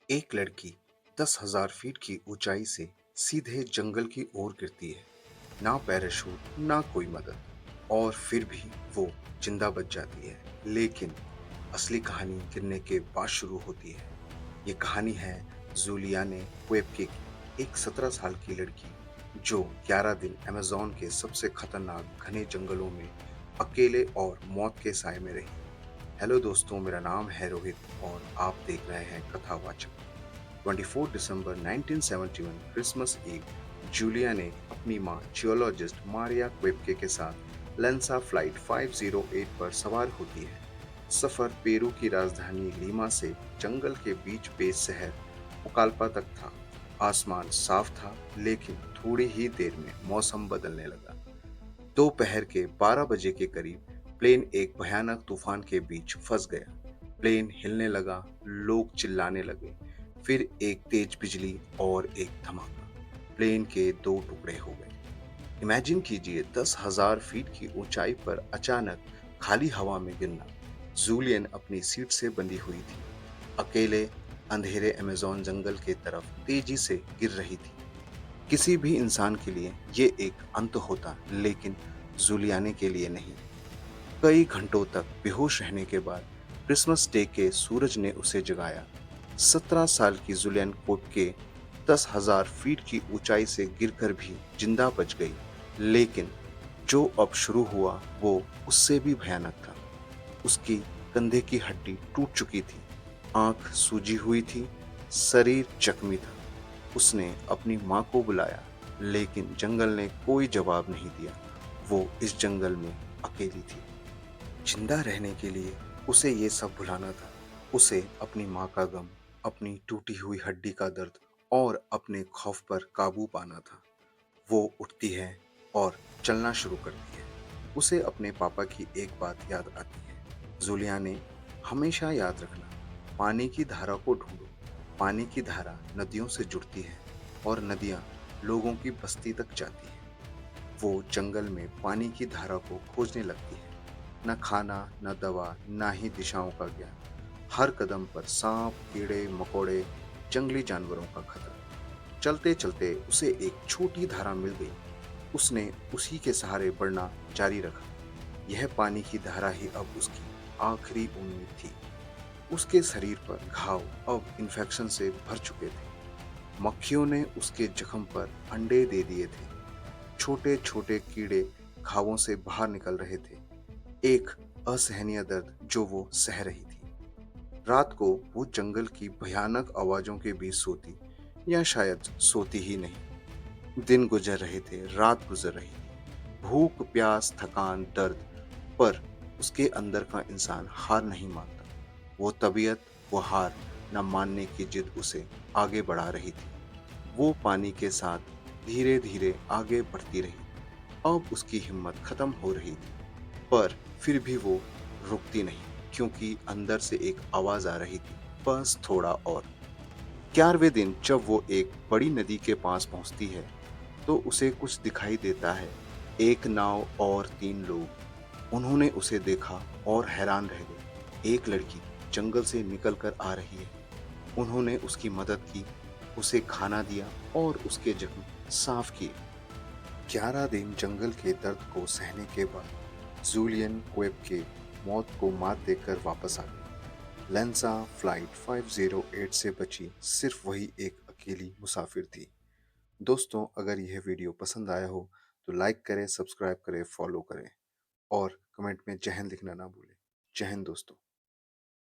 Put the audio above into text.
एक लड़की 10,000 फीट की ऊंचाई से सीधे जंगल की ओर गिरती है। ना पैराशूट ना कोई मदद, और फिर भी वो जिंदा बच जाती है। लेकिन असली कहानी गिरने के बाद शुरू होती है। ये कहानी है जूलियाने क्वेप्के की, एक 17 साल की लड़की जो 11 दिन अमेज़न के सबसे खतरनाक घने जंगलों में अकेले और मौत के साए में रही। हेलो दोस्तों, मेरा नाम है रोहित और आप देख रहे हैं कथावाचक। 24 दिसंबर 1971 क्रिसमस ईव, जूलिया ने अपनी मां जियोलॉजिस्ट मारिया क्वेप्के के साथ लेंसा फ्लाइट 508 पर सवार होती है। सफर पेरू की राजधानी लीमा से जंगल के बीच बेस शहर पुकाल्पा तक था। आसमान साफ था, लेकिन थोड़ी ही देर में मौसम बदलने लगा। दोपहर के 12 बजे के करीब प्लेन एक भयानक तूफान के बीच फंस गया। प्लेन हिलने लगा, लोग चिल्लाने लगे। फिर एक तेज बिजली और एक धमाका। प्लेन के दो टुकड़े हो गए। इमेजिन कीजिए, 10,000 फीट की ऊंचाई पर अचानक खाली हवा में गिरना। जूलियन अपनी सीट से बंधी हुई थी, अकेले अंधेरे अमेज़न जंगल के तरफ तेजी से गिर रही थी। किसी भी इंसान के लिए ये एक अंत होता, लेकिन जूलियाने के लिए नहीं। कई घंटों तक बेहोश रहने के बाद क्रिसमस डे के सूरज ने उसे जगाया। 17 साल की जूलियन कोपके 10,000 फीट की ऊंचाई से गिरकर भी जिंदा बच गई। लेकिन जो अब शुरू हुआ वो उससे भी भयानक था। उसकी कंधे की हड्डी टूट चुकी थी, आंख सूजी हुई थी, शरीर जख्मी था। उसने अपनी मां को बुलाया, लेकिन जंगल ने कोई जवाब नहीं दिया। वो इस जंगल में अकेली थी। जिंदा रहने के लिए उसे ये सब भुलाना था। उसे अपनी माँ का गम, अपनी टूटी हुई हड्डी का दर्द और अपने खौफ पर काबू पाना था। वो उठती है और चलना शुरू करती है। उसे अपने पापा की एक बात याद आती है, जूलिया ने, हमेशा याद रखना, पानी की धारा को ढूंढो। पानी की धारा नदियों से जुड़ती है और नदियां लोगों की बस्ती तक जाती है। वो जंगल में पानी की धारा को खोजने लगती है। न खाना, न दवा, न ही दिशाओं का ज्ञान। हर कदम पर सांप, कीड़े मकोड़े, जंगली जानवरों का खतरा। चलते चलते उसे एक छोटी धारा मिल गई। उसने उसी के सहारे बढ़ना जारी रखा। यह पानी की धारा ही अब उसकी आखिरी उम्मीद थी। उसके शरीर पर घाव अब इन्फेक्शन से भर चुके थे। मक्खियों ने उसके जख्म पर अंडे दे दिए थे। छोटे छोटे कीड़े घावों से बाहर निकल रहे थे। एक असहनीय दर्द जो वो सह रही थी। रात को वो जंगल की भयानक आवाजों के बीच सोती, या शायद सोती ही नहीं। दिन गुजर रहे थे, रात गुजर रही थी। भूख, प्यास, थकान, दर्द, पर उसके अंदर का इंसान हार नहीं मानता। वो तबीयत, वो हार न मानने की जिद उसे आगे बढ़ा रही थी। वो पानी के साथ धीरे धीरे आगे बढ़ती रही। अब उसकी हिम्मत खत्म हो रही थी, पर फिर भी वो रुकती नहीं, क्योंकि अंदर से एक आवाज आ रही थी, बस थोड़ा और। 11वें दिन जब वो एक बड़ी नदी के पास पहुंचती है, तो उसे कुछ दिखाई देता है। एक नाव और 3 लोग। उन्होंने उसे देखा और हैरान रह गए। एक लड़की जंगल से निकल कर आ रही है। उन्होंने उसकी मदद की, उसे खाना दिया और उसके जख्म साफ किए। 11 दिन जंगल के दर्द को सहने के बाद जूलियन क्वेब के मौत को मात देकर वापस आ गई। लेंसा फ्लाइट 508 से बची सिर्फ वही एक अकेली मुसाफिर थी। दोस्तों, अगर यह वीडियो पसंद आया हो तो लाइक करें, सब्सक्राइब करें, फॉलो करें और कमेंट में जय हिंद लिखना ना भूलें। जय हिंद दोस्तों।